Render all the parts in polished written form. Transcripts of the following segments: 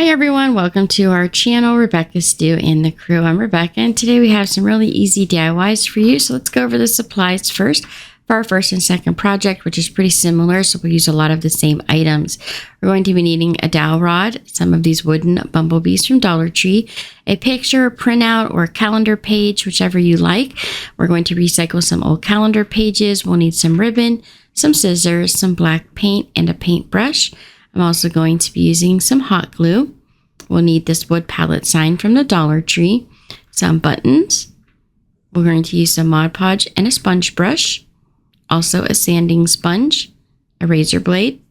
Everyone, welcome to our channel, Rebecca, Stu, and the Crew. I'm Rebecca, and today we have some really easy DIYs for you. So let's go over the supplies first for our first and second project, which is pretty similar. So we'll use a lot of the same items. We're going to be needing a dowel rod, some of these wooden bumblebees from Dollar Tree, a picture, a printout, or a calendar page, whichever you like. We're going to recycle some old calendar pages. We'll need some ribbon, some scissors, some black paint, and a paintbrush. I'm also going to be using some hot glue. We'll need this wood palette sign from the Dollar Tree, some buttons. We're going to use some Mod Podge and a sponge brush, also a sanding sponge, a razor blade,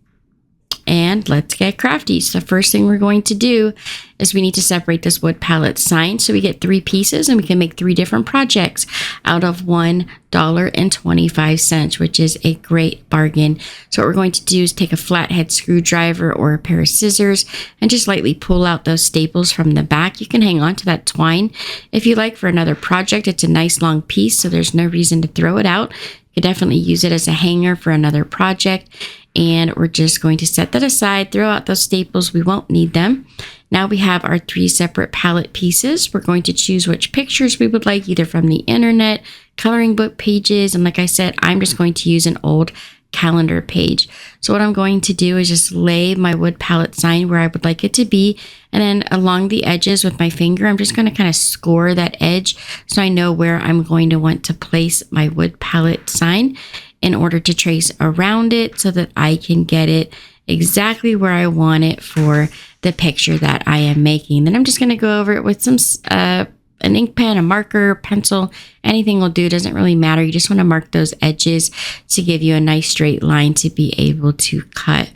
and let's get crafty. So the first thing we're going to do is we need to separate this wood palette sign so we get 3 pieces and we can make 3 different projects out of $1.25, which is a great bargain. So what we're going to do is take a flathead screwdriver or a pair of scissors and just lightly pull out those staples from the back. You can hang on to that twine if you like for another project. It's a nice long piece, so there's no reason to throw it out. You can definitely use it as a hanger for another project. And we're just going to set that aside, throw out those staples. We won't need them. Now we have our 3 separate palette pieces. We're going to choose which pictures we would like, either from the internet, coloring book pages. And like I said, I'm just going to use an old calendar page. So what I'm going to do is just lay my wood palette sign where I would like it to be. And then along the edges with my finger, I'm just going to kind of score that edge so I know where I'm going to want to place my wood palette sign in order to trace around it so that I can get it exactly where I want it for the picture that I am making. Then I'm just going to go over it with some an ink pen, a marker, pencil, anything will do. It doesn't really matter. You just want to mark those edges to give you a nice straight line to be able to cut.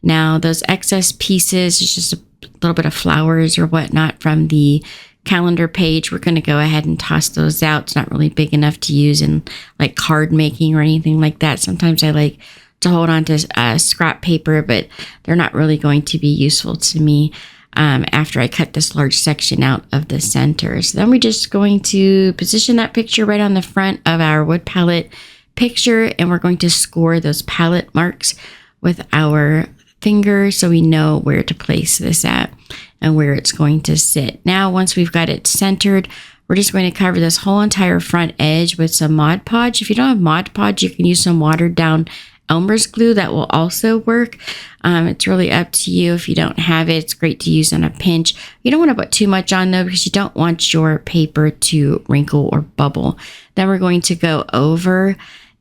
Now those excess pieces, it's just a little bit of flowers or whatnot from the calendar page. We're going to go ahead and toss those out. It's not really big enough to use in like card making or anything like that. Sometimes I like to hold on to scrap paper, but they're not really going to be useful to me after I cut this large section out of the center. So then we're just going to position that picture right on the front of our wood palette picture, and we're going to score those palette marks with our finger so we know where to place this at and where it's going to sit. Now, once we've got it centered, we're just going to cover this whole entire front edge with some Mod Podge. If you don't have Mod Podge, you can use some watered down Elmer's glue. That will also work. It's really up to you. If you don't have it, it's great to use on a pinch. You don't want to put too much on though, because you don't want your paper to wrinkle or bubble. Then we're going to go over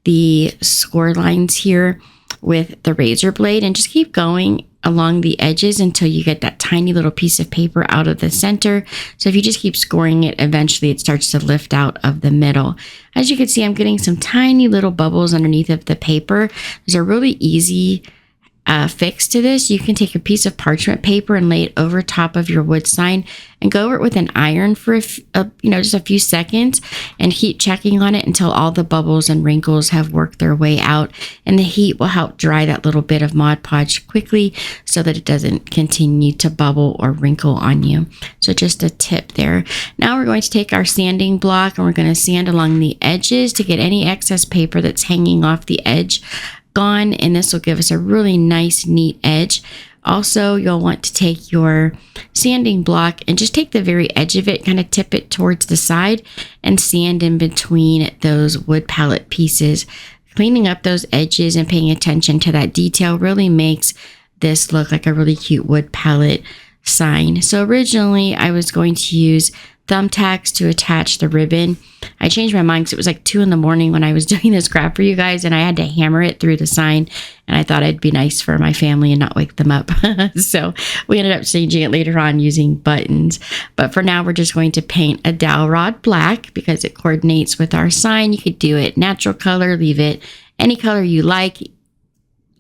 the score lines here with the razor blade and just keep going along the edges until you get that tiny little piece of paper out of the center. So if you just keep scoring it, eventually it starts to lift out of the middle. As you can see, I'm getting some tiny little bubbles underneath of the paper. There's a really easy fix to this. You can take a piece of parchment paper and lay it over top of your wood sign and go over it with an iron for just a few seconds and keep checking on it until all the bubbles and wrinkles have worked their way out, and the heat will help dry that little bit of Mod Podge quickly so that it doesn't continue to bubble or wrinkle on you. So just a tip there. Now we're going to take our sanding block and we're going to sand along the edges to get any excess paper that's hanging off the edge gone, and this will give us a really nice, neat edge. Also, you'll want to take your sanding block and just take the very edge of it, kind of tip it towards the side and sand in between those wood palette pieces. Cleaning up those edges and paying attention to that detail really makes this look like a really cute wood palette sign. So originally I was going to use thumbtacks to attach the ribbon. I changed my mind because it was like 2 a.m. when I was doing this craft for you guys, and I had to hammer it through the sign, and I thought it'd be nice for my family and not wake them up. So we ended up changing it later on using buttons. But for now, we're just going to paint a dowel rod black because it coordinates with our sign. You could do it natural color, leave it any color you like.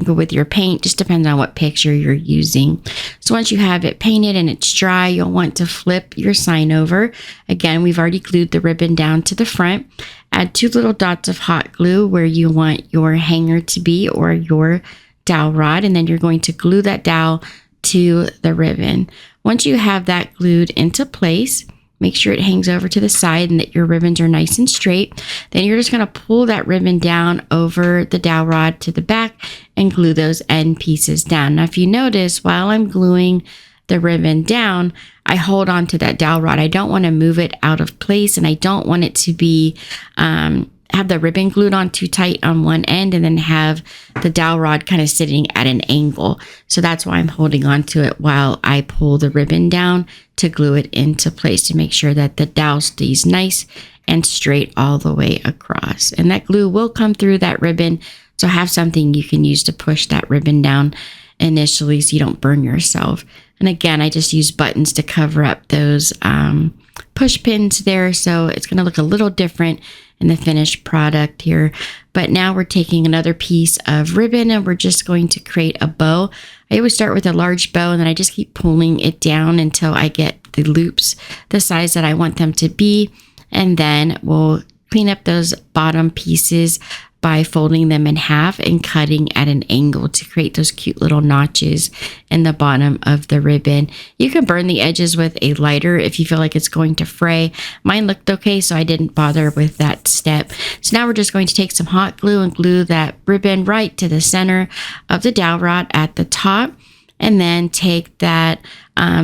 Go with your paint, just depends on what picture you're using. So once you have it painted and it's dry, you'll want to flip your sign over. Again, we've already glued the ribbon down to the front. Add 2 little dots of hot glue where you want your hanger to be or your dowel rod, and then you're going to glue that dowel to the ribbon. Once you have that glued into place, make sure it hangs over to the side and that your ribbons are nice and straight. Then you're just going to pull that ribbon down over the dowel rod to the back and glue those end pieces down. Now, if you notice, while I'm gluing the ribbon down, I hold on to that dowel rod. I don't want to move it out of place, and I don't want it to be have the ribbon glued on too tight on one end and then have the dowel rod kind of sitting at an angle. So that's why I'm holding on to it while I pull the ribbon down to glue it into place to make sure that the dowel stays nice and straight all the way across. And that glue will come through that ribbon, so have something you can use to push that ribbon down initially so you don't burn yourself. And again, I just use buttons to cover up those push pins there, so it's going to look a little different in the finished product here. But now we're taking another piece of ribbon and we're just going to create a bow. I always start with a large bow and then I just keep pulling it down until I get the loops the size that I want them to be. And then we'll clean up those bottom pieces by folding them in half and cutting at an angle to create those cute little notches in the bottom of the ribbon. You can burn the edges with a lighter if you feel like it's going to fray. Mine looked okay, so I didn't bother with that step. So now we're just going to take some hot glue and glue that ribbon right to the center of the dowel rod at the top. And then take that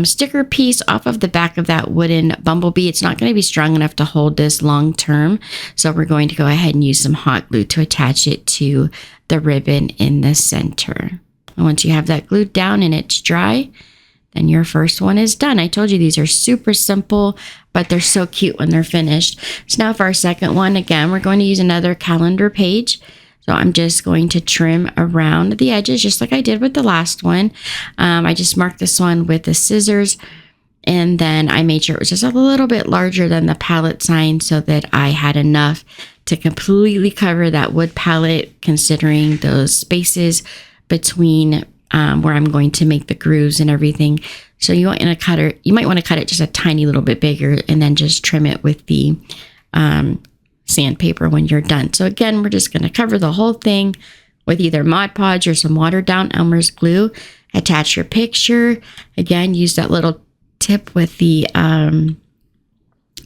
sticker piece off of the back of that wooden bumblebee. It's not going to be strong enough to hold this long term. So we're going to go ahead and use some hot glue to attach it to the ribbon in the center. And once you have that glued down and it's dry, then your first one is done. I told you these are super simple, but they're so cute when they're finished. So now for our second one, again, we're going to use another calendar page. So I'm just going to trim around the edges just like I did with the last one. I just marked this one with the scissors, and then I made sure it was just a little bit larger than the palette sign so that I had enough to completely cover that wood palette, considering those spaces between where I'm going to make the grooves and everything. So you might want to cut it just a tiny little bit bigger and then just trim it with the sandpaper when you're done. So again, we're just going to cover the whole thing with either Mod Podge or some watered down Elmer's glue. Attach your picture. Again, use that little tip with the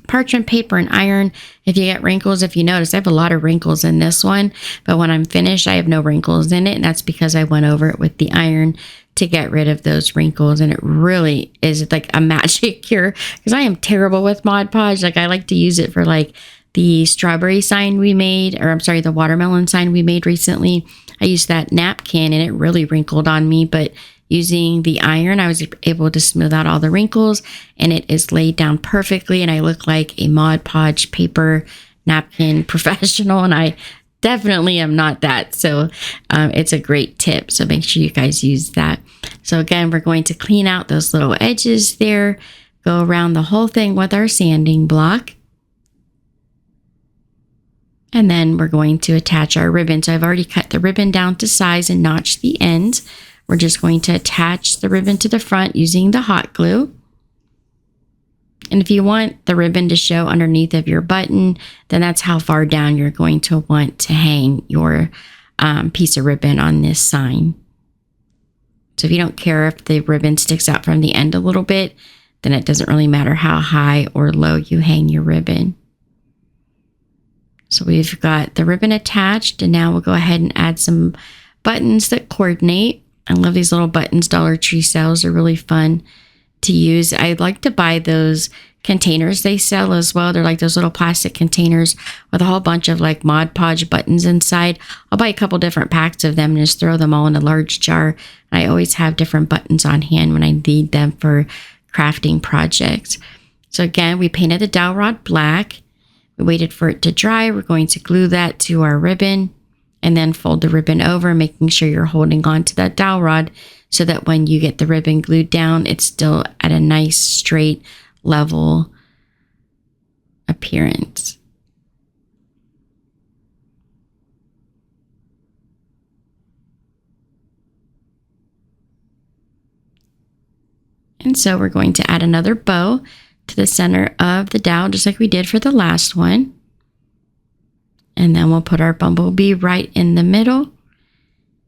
parchment paper and iron. If you get wrinkles, if you notice, I have a lot of wrinkles in this one, but when I'm finished, I have no wrinkles in it. And that's because I went over it with the iron to get rid of those wrinkles. And it really is like a magic cure, because I am terrible with Mod Podge. Like, I like to use it for like the strawberry sign we made, or I'm sorry, the watermelon sign we made recently. I used that napkin and it really wrinkled on me, but using the iron, I was able to smooth out all the wrinkles, and it is laid down perfectly, and I look like a Mod Podge paper napkin professional, and I definitely am not that. So it's a great tip. So make sure you guys use that. So again, we're going to clean out those little edges there, go around the whole thing with our sanding block. And then we're going to attach our ribbon. So I've already cut the ribbon down to size and notched the ends. We're just going to attach the ribbon to the front using the hot glue. And if you want the ribbon to show underneath of your button, then that's how far down you're going to want to hang your piece of ribbon on this sign. So if you don't care if the ribbon sticks out from the end a little bit, then it doesn't really matter how high or low you hang your ribbon. So we've got the ribbon attached, and now we'll go ahead and add some buttons that coordinate. I love these little buttons. Dollar Tree sells are really fun to use. I like to buy those containers they sell as well. They're like those little plastic containers with a whole bunch of like Mod Podge buttons inside. I'll buy a couple different packs of them and just throw them all in a large jar. I always have different buttons on hand when I need them for crafting projects. So again, we painted the dowel rod black. We waited for it to dry. We're going to glue that to our ribbon and then fold the ribbon over, making sure you're holding on to that dowel rod so that when you get the ribbon glued down, it's still at a nice, straight, level appearance. And so we're going to add another bow to the center of the dowel, just like we did for the last one. And then we'll put our bumblebee right in the middle.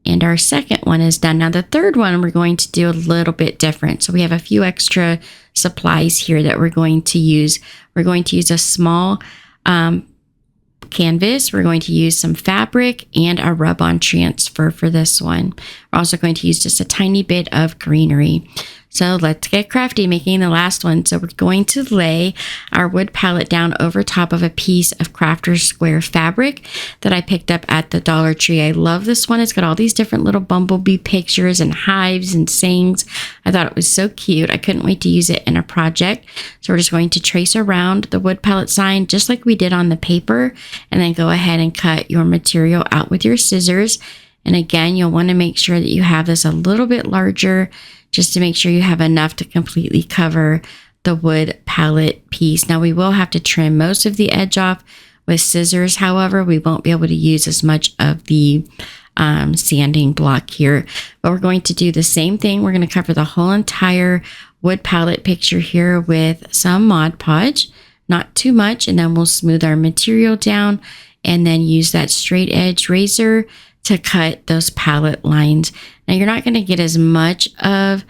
And our second one is done. Now the third one we're going to do a little bit different. So we have a few extra supplies here that we're going to use. We're going to use a small canvas. We're going to use some fabric and a rub-on transfer for this one. We're also going to use just a tiny bit of greenery. So let's get crafty making the last one. So we're going to lay our wood palette down over top of a piece of Crafter's Square fabric that I picked up at the Dollar Tree. I love this one. It's got all these different little bumblebee pictures and hives and sayings. I thought it was so cute. I couldn't wait to use it in a project. So we're just going to trace around the wood palette sign just like we did on the paper, and then go ahead and cut your material out with your scissors. And again, you'll want to make sure that you have this a little bit larger, just to make sure you have enough to completely cover the wood palette piece. Now we will have to trim most of the edge off with scissors. However, we won't be able to use as much of the sanding block here, but we're going to do the same thing. We're going to cover the whole entire wood palette picture here with some Mod Podge, not too much, and then we'll smooth our material down and then use that straight edge razor to cut those palette lines. Now you're not going to get as much of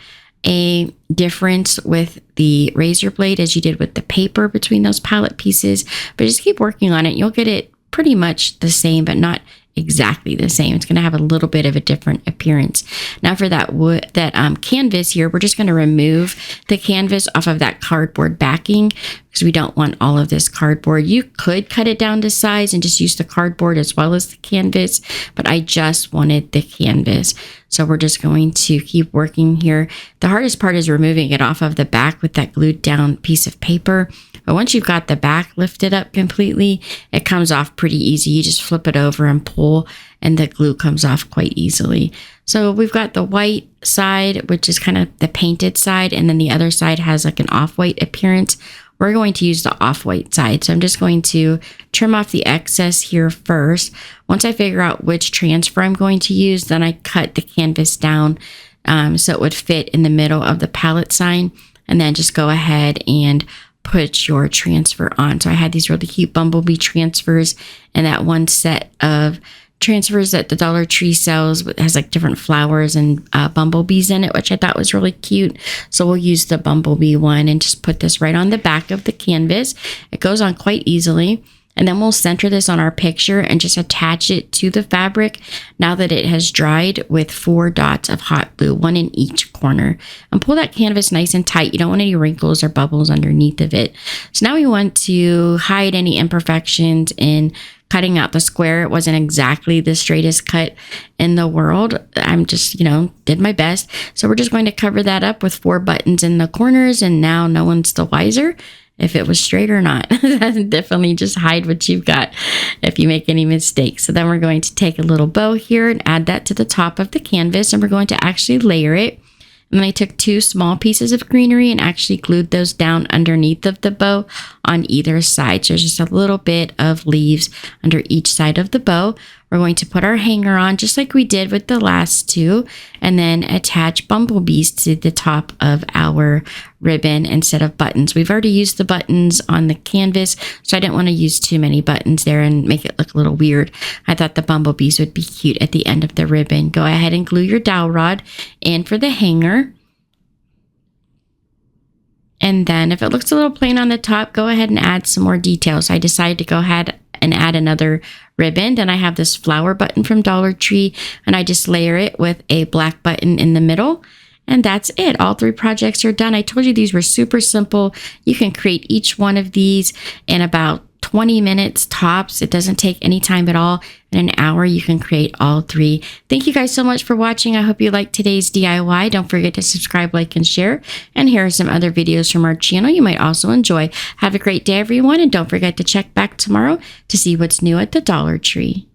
a difference with the razor blade as you did with the paper between those palette pieces, but just keep working on it. You'll get it pretty much the same, but not exactly the same. It's going to have a little bit of a different appearance. Now for that canvas here, we're just going to remove the canvas off of that cardboard backing because we don't want all of this cardboard. You could cut it down to size and just use the cardboard as well as the canvas, but I just wanted the canvas. So we're just going to keep working here. The hardest part is removing it off of the back with that glued down piece of paper. But once you've got the back lifted up completely, it comes off pretty easy. You just flip it over and pull, and the glue comes off quite easily. So we've got the white side, which is kind of the painted side, and then the other side has like an off-white appearance. We're going to use the off-white side. So I'm just going to trim off the excess here first. Once I figure out which transfer I'm going to use, then I cut the canvas down so it would fit in the middle of the palette sign, and then just go ahead and put your transfer on. So I had these really cute bumblebee transfers, and that one set of transfers that the Dollar Tree sells has like different flowers and bumblebees in it, which I thought was really cute. So we'll use the bumblebee one and just put this right on the back of the canvas. It goes on quite easily. And then we'll center this on our picture and just attach it to the fabric now that it has dried with 4 dots of hot glue, 1 in each corner. And pull that canvas nice and tight. You don't want any wrinkles or bubbles underneath of it. So now we want to hide any imperfections in cutting out the square. It wasn't exactly the straightest cut in the world. I'm just, did my best. So we're just going to cover that up with 4 buttons in the corners, and now no one's the wiser if it was straight or not. Definitely just hide what you've got if you make any mistakes. So then we're going to take a little bow here and add that to the top of the canvas, and we're going to actually layer it. And then I took 2 small pieces of greenery and actually glued those down underneath of the bow on either side. So there's just a little bit of leaves under each side of the bow. We're going to put our hanger on just like we did with the last 2, and then attach bumblebees to the top of our ribbon instead of buttons. We've already used the buttons on the canvas, so I didn't want to use too many buttons there and make it look a little weird. I thought the bumblebees would be cute at the end of the ribbon. Go ahead and glue your dowel rod in for the hanger. And then if it looks a little plain on the top, go ahead and add some more details. I decided to go ahead and add another ribbon. Then I have this flower button from Dollar Tree, and I just layer it with a black button in the middle. And that's it. All 3 projects are done. I told you these were super simple. You can create each one of these in about 20 minutes tops. It doesn't take any time at all. In an hour, you can create all 3. Thank you guys so much for watching. I hope you liked today's DIY. Don't forget to subscribe, like, and share. And here are some other videos from our channel you might also enjoy. Have a great day, everyone. And don't forget to check back tomorrow to see what's new at the Dollar Tree.